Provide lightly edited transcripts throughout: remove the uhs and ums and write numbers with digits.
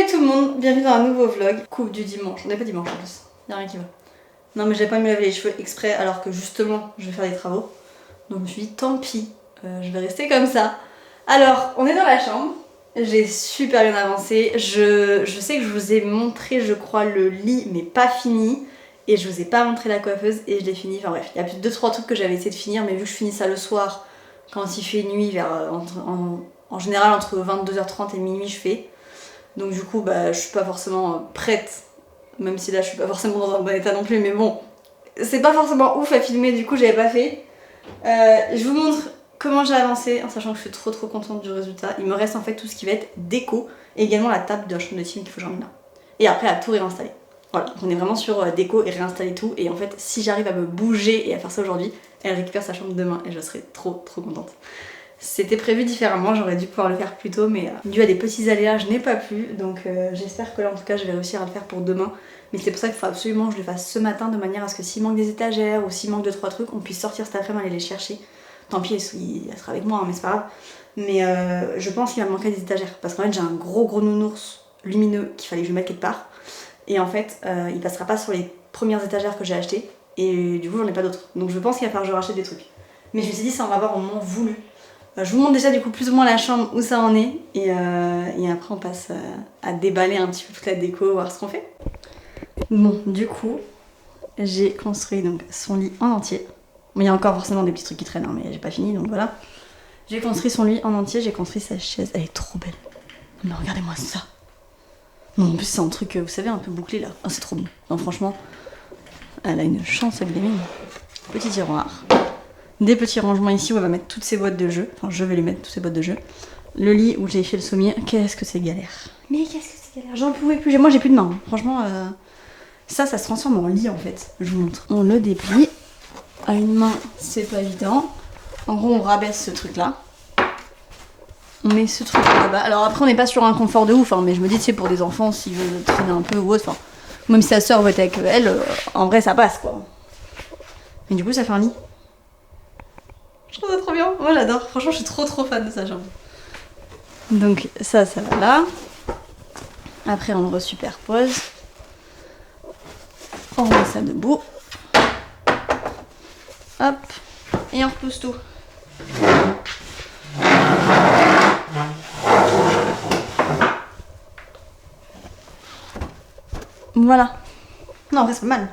Salut tout le monde, bienvenue dans un nouveau vlog. Coupe du dimanche, on n'est pas dimanche en plus, y'a rien qui va. Non mais j'ai pas me laver les cheveux exprès alors que justement je vais faire des travaux. Donc je me suis dit tant pis, je vais rester comme ça. Alors on est dans la chambre, j'ai super bien avancé. Je sais que je vous ai montré je crois le lit mais pas fini. Et je vous ai pas montré la coiffeuse et je l'ai fini. Enfin bref, il y a 2-3 trucs que j'avais essayé de finir mais vu que je finis ça le soir quand il fait nuit vers en général entre 22h30 et minuit je fais. Donc du coup bah je suis pas forcément prête, même si là je suis pas forcément dans un bon état non plus, mais bon, c'est pas forcément ouf à filmer, du coup j'avais pas fait. Je vous montre comment j'ai avancé en sachant que je suis trop contente du résultat. Il me reste en fait tout ce qui va être déco et également la table de la chambre de Tim qu'il faut que j'emmène là. Et après à tout réinstaller. Voilà, donc on est vraiment sur déco et réinstaller tout et en fait si j'arrive à me bouger et à faire ça aujourd'hui, elle récupère sa chambre demain et je serai trop contente. C'était prévu différemment, j'aurais dû pouvoir le faire plus tôt mais dû à des petits aléas je n'ai pas pu donc j'espère que là en tout cas je vais réussir à le faire pour demain. Mais c'est pour ça qu'il faut absolument que je le fasse ce matin de manière à ce que s'il manque des étagères ou s'il manque 2-3 trucs on puisse sortir cet après-midi aller les chercher. Tant pis elle sera avec moi hein, mais c'est pas grave. Mais je pense qu'il va me manquer des étagères parce qu'en fait j'ai un gros nounours lumineux qu'il fallait que je mette quelque part. Et en fait il passera pas sur les premières étagères que j'ai achetées et du coup j'en ai pas d'autres. Donc je pense qu'il va falloir que je rachète des trucs. Mais je me suis dit ça on va voir au moment voulu. Je vous montre déjà du coup plus ou moins la chambre où ça en est et après on passe à déballer un petit peu toute la déco, voir ce qu'on fait. Bon du coup j'ai construit donc son lit en entier. Bon, il y a encore forcément des petits trucs qui traînent hein, mais j'ai pas fini donc voilà. J'ai construit son lit en entier, j'ai construit sa chaise, elle est trop belle. Mais regardez-moi ça. Non en plus c'est un truc vous savez un peu bouclé là. Oh, c'est trop bon. Non franchement elle a une chance avec les mines. Petit tiroir. Des petits rangements ici où elle va mettre toutes ses boîtes de jeux. Enfin, je vais lui mettre toutes ses boîtes de jeux. Le lit où j'ai fait le sommier. Qu'est-ce que c'est galère. Mais qu'est-ce que c'est galère. J'en pouvais plus. Moi, j'ai plus de main. Franchement, ça se transforme en lit en fait. Je vous montre. On le déplie. À une main, c'est pas évident. En gros, on rabaisse ce truc-là. On met ce truc là-bas. Alors après, on n'est pas sur un confort de ouf. Hein, mais je me dis, c'est pour des enfants, s'ils veulent traîner un peu ou autre. Enfin, même si sa soeur veut être avec elle, en vrai, ça passe quoi. Mais du coup, ça fait un lit. Je trouve ça trop bien, moi j'adore, franchement je suis trop fan de sa chambre. Donc ça va là. Après on le resuperpose. On remet ça debout. Hop. Et on repousse tout. Voilà. Non en vrai c'est pas mal.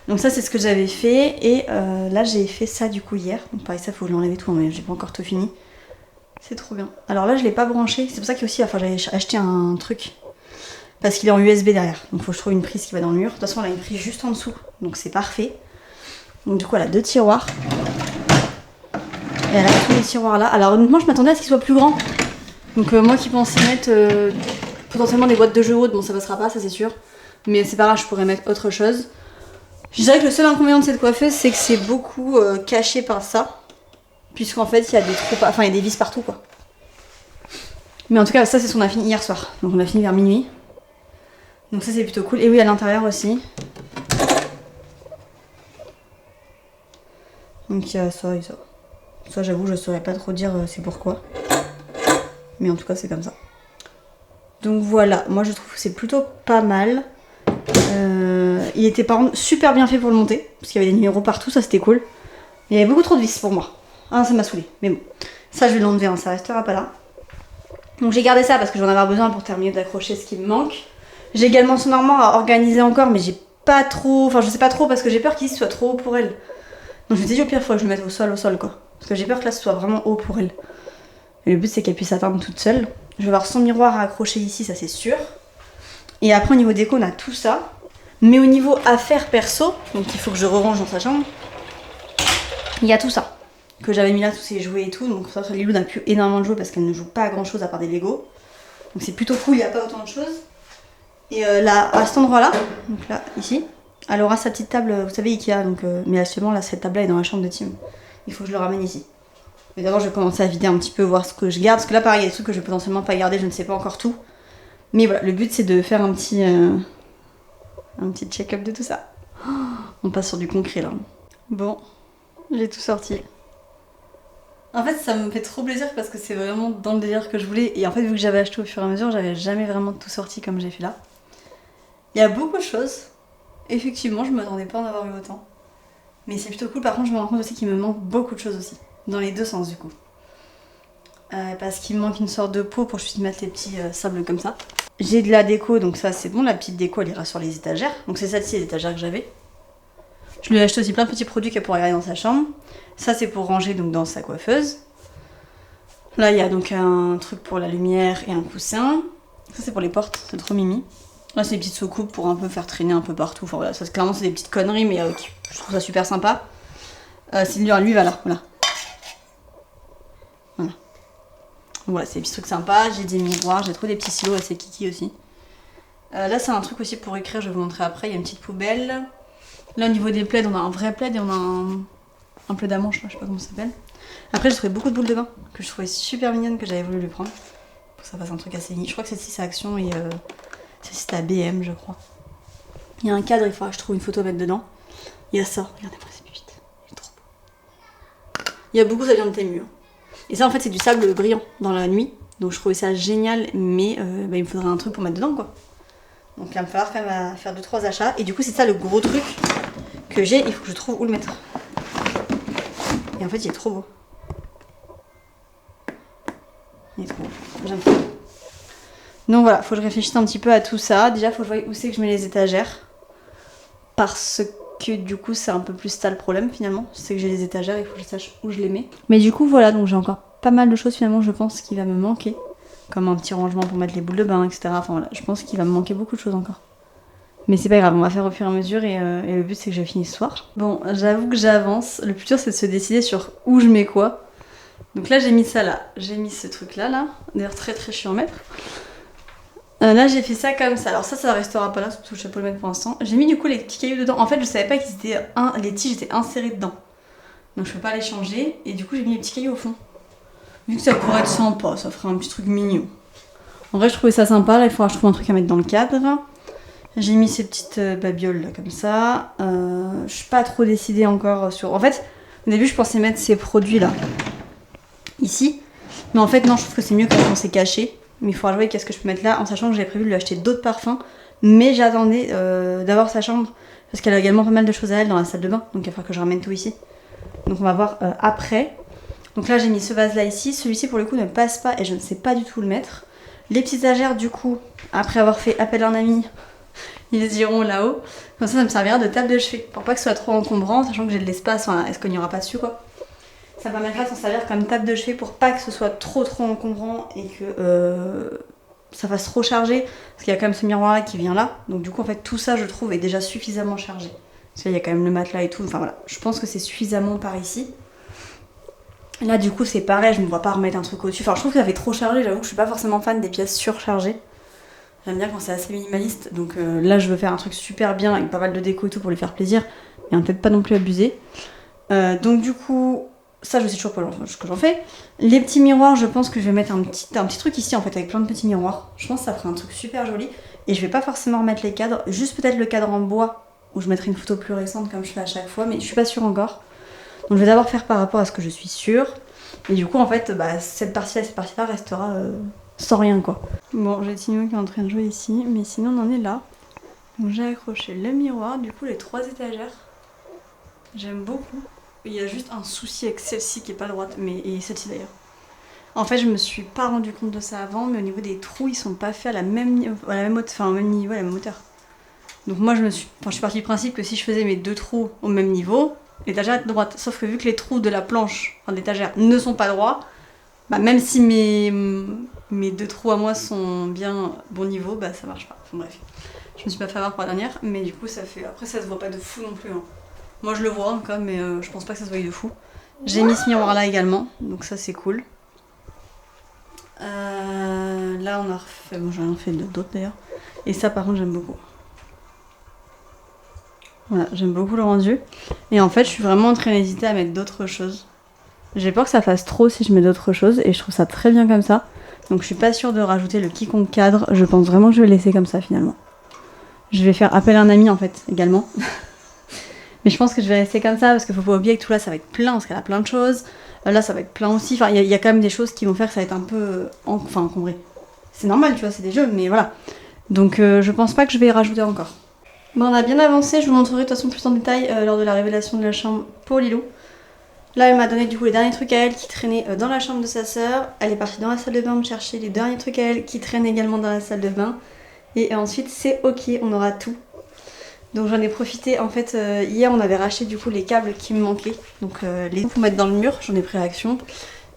Donc ça c'est ce que j'avais fait et là j'ai fait ça du coup hier. Donc pareil ça faut que je l'enlève tout mais j'ai pas encore tout fini. C'est trop bien. Alors là je l'ai pas branché, c'est pour ça qu'il y a aussi, enfin j'avais acheté un truc. Parce qu'il est en USB derrière. Donc faut que je trouve une prise qui va dans le mur. De toute façon elle a une prise juste en dessous. Donc c'est parfait. Donc du coup elle a 2 tiroirs. Et elle a tous les tiroirs là. Alors honnêtement je m'attendais à ce qu'il soit plus grand. Donc moi qui pensais mettre potentiellement des boîtes de jeux hautes, bon ça passera pas ça c'est sûr. Mais c'est pas grave, je pourrais mettre autre chose. Je dirais que le seul inconvénient de cette coiffeuse, c'est que c'est beaucoup caché par ça. Puisqu'en fait, il y a des trous, enfin il y a des vis partout quoi. Mais en tout cas, ça c'est ce qu'on a fini hier soir. Donc on a fini vers minuit. Donc ça c'est plutôt cool. Et oui, à l'intérieur aussi. Donc il y a ça et ça. Ça j'avoue, je saurais pas trop dire c'est pourquoi. Mais en tout cas, c'est comme ça. Donc voilà, moi je trouve que c'est plutôt pas mal. Il était par contre super bien fait pour le monter, parce qu'il y avait des numéros partout, ça c'était cool. Mais il y avait beaucoup trop de vis pour moi. Ah ça m'a saoulé, mais bon. Ça je vais l'enlever, hein, ça restera pas là. Donc j'ai gardé ça parce que j'en avais besoin pour terminer d'accrocher ce qui me manque. J'ai également son armoire à organiser encore, mais j'ai pas trop... Enfin je sais pas trop parce que j'ai peur qu'il soit trop haut pour elle. Donc je me suis dit au pire il faut que je le mette au sol quoi. Parce que j'ai peur que là ce soit vraiment haut pour elle. Et le but c'est qu'elle puisse atteindre toute seule. Je vais avoir son miroir à accrocher ici, ça c'est sûr. Et après au niveau déco on a tout ça. Mais au niveau affaires perso, donc il faut que je re-range dans sa chambre, il y a tout ça. Que j'avais mis là, tous ces jouets et tout. Donc ça, Lilou n'a plus énormément de jouets parce qu'elle ne joue pas à grand chose à part des Lego. Donc c'est plutôt cool, il n'y a pas autant de choses. Et là, à cet endroit là, donc là, ici, elle aura sa petite table, vous savez Ikea, donc, mais actuellement là cette table là est dans la chambre de Tim. Il faut que je le ramène ici. Mais d'abord je vais commencer à vider un petit peu, voir ce que je garde. Parce que là pareil, il y a des trucs que je vais potentiellement pas garder, je ne sais pas encore tout. Mais voilà, le but c'est de faire un petit check-up de tout ça. On passe sur du concret là. Bon, j'ai tout sorti. En fait, ça me fait trop plaisir parce que c'est vraiment dans le délire que je voulais. Et en fait, vu que j'avais acheté au fur et à mesure, j'avais jamais vraiment tout sorti comme j'ai fait là. Il y a beaucoup de choses. Effectivement, je m'attendais pas à en avoir eu autant. Mais c'est plutôt cool. Par contre, je me rends compte aussi qu'il me manque beaucoup de choses aussi. Dans les deux sens, du coup. Parce qu'il me manque une sorte de pot pour que je puisse mettre les petits sables comme ça. J'ai de la déco, donc ça c'est bon. La petite déco, elle ira sur les étagères. Donc c'est celle-ci, les étagères que j'avais. Je lui ai acheté aussi plein de petits produits qu'elle pourrait garder dans sa chambre. Ça c'est pour ranger donc dans sa coiffeuse. Là, il y a donc un truc pour la lumière et un coussin. Ça c'est pour les portes, c'est trop mimi. Là, c'est des petites soucoupes pour un peu faire traîner un peu partout. Enfin voilà, ça clairement c'est des petites conneries, mais je trouve ça super sympa. C'est lui, voilà. Voilà, c'est des petits trucs sympas. J'ai des miroirs, j'ai trop des petits stylos, c'est Kiki aussi. Là, c'est un truc aussi pour écrire, je vais vous montrer après. Il y a une petite poubelle. Là, au niveau des plaids, on a un vrai plaid et on a un plaid à manches, là, je sais pas comment ça s'appelle. Après, j'ai trouvé beaucoup de boules de bain que je trouvais super mignonnes, que j'avais voulu lui prendre. Pour que ça fasse un truc assez mignon. Je crois que celle-ci, c'est Action et celle-ci, c'était à BM, je crois. Il y a un cadre, il faudra que je trouve une photo à mettre dedans. Il y a ça, regardez-moi, c'est plus vite. Il est trop beau. Il y a beaucoup, ça vient de Temu. Et ça, en fait, c'est du sable brillant dans la nuit. Donc, je trouvais ça génial, mais il me faudrait un truc pour mettre dedans, quoi. Donc, il va me falloir quand même faire 2-3 achats. Et du coup, c'est ça le gros truc que j'ai. Il faut que je trouve où le mettre. Et en fait, il est trop beau. Il est trop beau. J'aime trop. Donc, voilà, faut que je réfléchisse un petit peu à tout ça. Déjà, faut que je voie où c'est que je mets les étagères. Parce que du coup, c'est un peu plus ça le problème finalement. C'est que j'ai les étagères, il faut que je sache où je les mets. Mais du coup, voilà, donc j'ai encore pas mal de choses finalement, je pense, qui va me manquer. Comme un petit rangement pour mettre les boules de bain, etc. Enfin voilà, je pense qu'il va me manquer beaucoup de choses encore. Mais c'est pas grave, on va faire au fur et à mesure et le but c'est que je finisse ce soir. Bon, j'avoue que j'avance. Le plus dur c'est de se décider sur où je mets quoi. Donc là, j'ai mis ça là. J'ai mis ce truc là. D'ailleurs, très très chiant à mettre. Là j'ai fait ça comme ça, alors ça restera pas là parce que je sais pas le mettre pour l'instant. J'ai mis du coup les petits cailloux dedans, en fait je savais pas qu'ils étaient les tiges étaient insérées dedans. Donc je peux pas les changer et du coup j'ai mis les petits cailloux au fond. Vu que ça pourrait être sympa, ça ferait un petit truc mignon. En vrai je trouvais ça sympa, là il faudra que je trouve un truc à mettre dans le cadre. J'ai mis ces petites babioles là comme ça. Je suis pas trop décidée encore sur... En fait au début je pensais mettre ces produits là ici. Mais en fait non, je trouve que c'est mieux quand c'est caché. Mais il faudra jouer qu'est-ce que je peux mettre là, en sachant que j'avais prévu de lui acheter d'autres parfums. Mais j'attendais d'avoir sa chambre, parce qu'elle a également pas mal de choses à elle dans la salle de bain. Donc il va falloir que je ramène tout ici. Donc on va voir après. Donc là j'ai mis ce vase là ici. Celui-ci pour le coup ne passe pas et je ne sais pas du tout le mettre. Les petites étagères du coup, après avoir fait appel à un ami, ils iront là-haut. Comme ça me servira de table de chevet. Pour pas que ce soit trop encombrant, sachant que j'ai de l'espace. Enfin, est-ce qu'il n'y aura pas dessus quoi. Ça me permettra de s'en servir comme table de chevet pour pas que ce soit trop encombrant et que ça fasse trop chargé. Parce qu'il y a quand même ce miroir là qui vient là. Donc du coup en fait tout ça je trouve est déjà suffisamment chargé. Parce qu'il y a quand même le matelas et tout. Enfin voilà, je pense que c'est suffisamment par ici. Là du coup c'est pareil, je ne me vois pas remettre un truc au-dessus. Enfin je trouve que ça fait trop chargé, j'avoue que je suis pas forcément fan des pièces surchargées. J'aime bien quand c'est assez minimaliste. Donc là je veux faire un truc super bien avec pas mal de déco et tout pour lui faire plaisir. Mais peut-être pas non plus abuser. Donc du coup... Ça, je sais toujours pas ce que j'en fais. Les petits miroirs, je pense que je vais mettre un petit truc ici en fait avec plein de petits miroirs. Je pense que ça ferait un truc super joli. Et je vais pas forcément remettre les cadres, juste peut-être le cadre en bois où je mettrai une photo plus récente comme je fais à chaque fois, mais je suis pas sûre encore. Donc je vais d'abord faire par rapport à ce que je suis sûre. Et du coup, en fait, cette partie-là et cette partie-là restera sans rien quoi. Bon, j'ai Timo qui est en train de jouer ici, mais sinon on en est là. Donc j'ai accroché le miroir, du coup les 3 étagères. J'aime beaucoup. Il y a juste un souci avec celle-ci qui est pas droite, et celle-ci d'ailleurs. En fait, je me suis pas rendu compte de ça avant, mais au niveau des trous, ils sont pas faits à la même hauteur, à la même hauteur. Donc moi, je suis partie du principe que si je faisais mes 2 trous au même niveau, l'étagère est droite. Sauf que vu que les trous de la planche, enfin l'étagère, ne sont pas droits, même si mes 2 trous à moi sont bien bon niveau, ça marche pas. Enfin bref, je me suis pas fait avoir pour la dernière, mais du coup ça fait. Après ça se voit pas de fou non plus. Hein. Moi je le vois encore, mais je pense pas que ça se voie de fou. J'ai mis ce miroir là également, donc ça c'est cool. Là on a refait, bon j'en ai fait d'autres d'ailleurs. Et ça par contre j'aime beaucoup. Voilà, j'aime beaucoup le rendu. Et en fait je suis vraiment en train d'hésiter à mettre d'autres choses. J'ai peur que ça fasse trop si je mets d'autres choses et je trouve ça très bien comme ça. Donc je suis pas sûre de rajouter le quiconque cadre, je pense vraiment que je vais le laisser comme ça finalement. Je vais faire appel à un ami en fait également. Mais je pense que je vais rester comme ça parce qu'il faut pas oublier que tout là ça va être plein parce qu'elle a plein de choses. Là, ça va être plein aussi. Enfin, il y a quand même des choses qui vont faire que ça va être un peu encombré. C'est normal, tu vois, c'est des jeux, mais voilà. Donc, je pense pas que je vais y rajouter encore. Bon, on a bien avancé. Je vous montrerai de toute façon plus en détail lors de la révélation de la chambre pour Lilou. Là, elle m'a donné du coup les derniers trucs à elle qui traînaient dans la chambre de sa sœur. Elle est partie dans la salle de bain me chercher les derniers trucs à elle qui traînent également dans la salle de bain. Et ensuite, c'est ok, on aura tout. Donc j'en ai profité, en fait, hier on avait racheté du coup les câbles qui me manquaient. Donc les pour mettre dans le mur, j'en ai pris Action.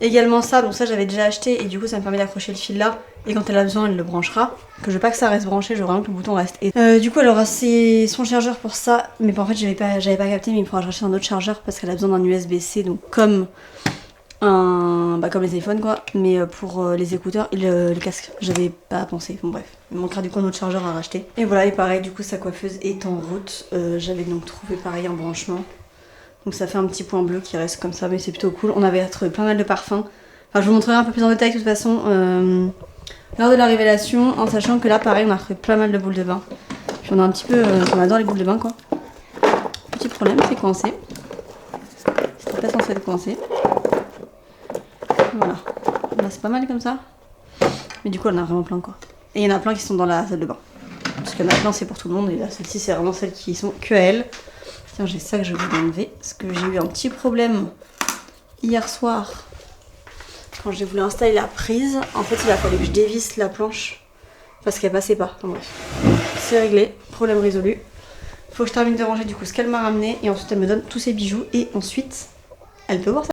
Également ça, donc ça j'avais déjà acheté et du coup ça me permet d'accrocher le fil là. Et quand elle a besoin, elle le branchera. Que je veux pas que ça reste branché, je veux vraiment que le bouton reste. Et du coup elle aura son chargeur pour ça. Mais en fait j'avais pas capté, mais il faudra que je rachète un autre chargeur parce qu'elle a besoin d'un USB-C. Donc comme les iPhones quoi. Mais pour les écouteurs et le casque, j'avais pas pensé. Bon bref, il manquera du coup un autre chargeur à racheter. Et voilà, et pareil, du coup sa coiffeuse est en route. J'avais donc trouvé pareil un branchement. Donc ça fait un petit point bleu qui reste comme ça, mais c'est plutôt cool. On avait trouvé plein mal de parfums. Enfin, je vous montrerai un peu plus en détail de toute façon lors de la révélation, en sachant que là, pareil, on a trouvé plein mal de boules de bain. Puis on a un petit peu... on adore les boules de bain, quoi. Petit problème, c'est coincé. C'était pas censé être coincé. Voilà. Là, c'est pas mal comme ça. Mais du coup, on en a vraiment plein, quoi. Et il y en a plein qui sont dans la salle de bain. Parce qu'il y en a plein, c'est pour tout le monde. Et là, celle-ci, c'est vraiment celles qui sont que à elle. Tiens, j'ai ça que je vais enlever. Parce que j'ai eu un petit problème hier soir. Quand j'ai voulu installer la prise, en fait il a fallu que je dévisse la planche parce qu'elle passait pas. Enfin, bref, c'est réglé, problème résolu. Faut que je termine de ranger du coup ce qu'elle m'a ramené et ensuite elle me donne tous ses bijoux et ensuite elle peut voir ça.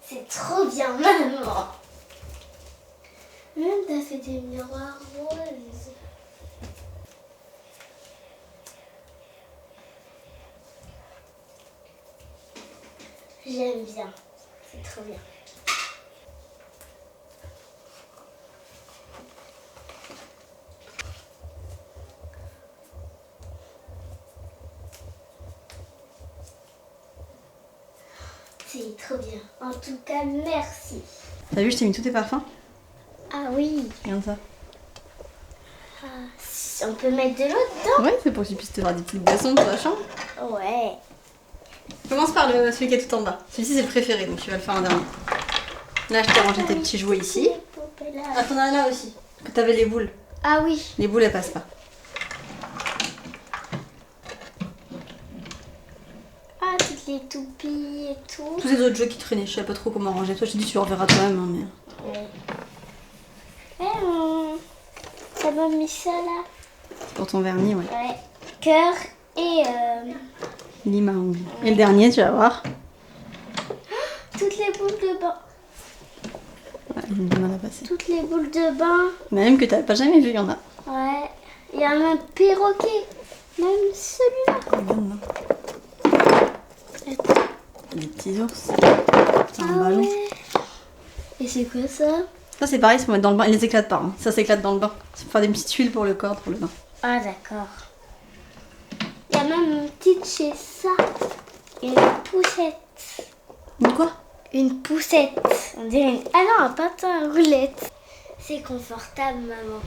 C'est trop bien, maman. Même t'as fait des miroirs roses. J'aime bien. C'est trop bien. C'est trop bien. En tout cas, merci. T'as vu, je t'ai mis tous tes parfums? Ah oui. Regarde ça. Ah, on peut mettre de l'eau dedans? Ouais, c'est pour que tu puisses te faire des petites boissons dans la chambre. Ouais. Commence par celui qui est tout en bas. Celui-ci c'est le préféré, donc tu vas le faire en dernier. Là, je t'ai rangé tes petits jouets ici. Ah, t'en as là aussi. Que t'avais les boules. Ah oui. Les boules, elles passent pas. Ah, toutes les toupies et tout. Tous ces autres jeux qui traînaient, je sais pas trop comment ranger. Toi, je te dis, tu reverras toi-même. Hein, mais... Ça m'a mis ça là. C'est pour ton vernis, ouais. Ouais. Cœur et... Lime à ongles. Et le dernier, tu vas voir. Toutes les boules de bain. Ouais, j'ai du mal à passer. Toutes les boules de bain. Même que t'as pas jamais vu, il y en a. Ouais. Il y a un perroquet. Même celui-là. Regarde là. Des petits ours. C'est un ballon. Ouais. Et c'est quoi ça? Ça c'est pareil, c'est pour mettre dans le bain. Ils les éclatent pas, hein. Ça s'éclate dans le bain. C'est pour faire des petites tuiles pour le corps, pour le bain. Ah d'accord. Il y a même une petite chez ça. Une poussette. Une quoi? Une poussette. On dirait une... Ah non, un patin à roulettes. C'est confortable, maman.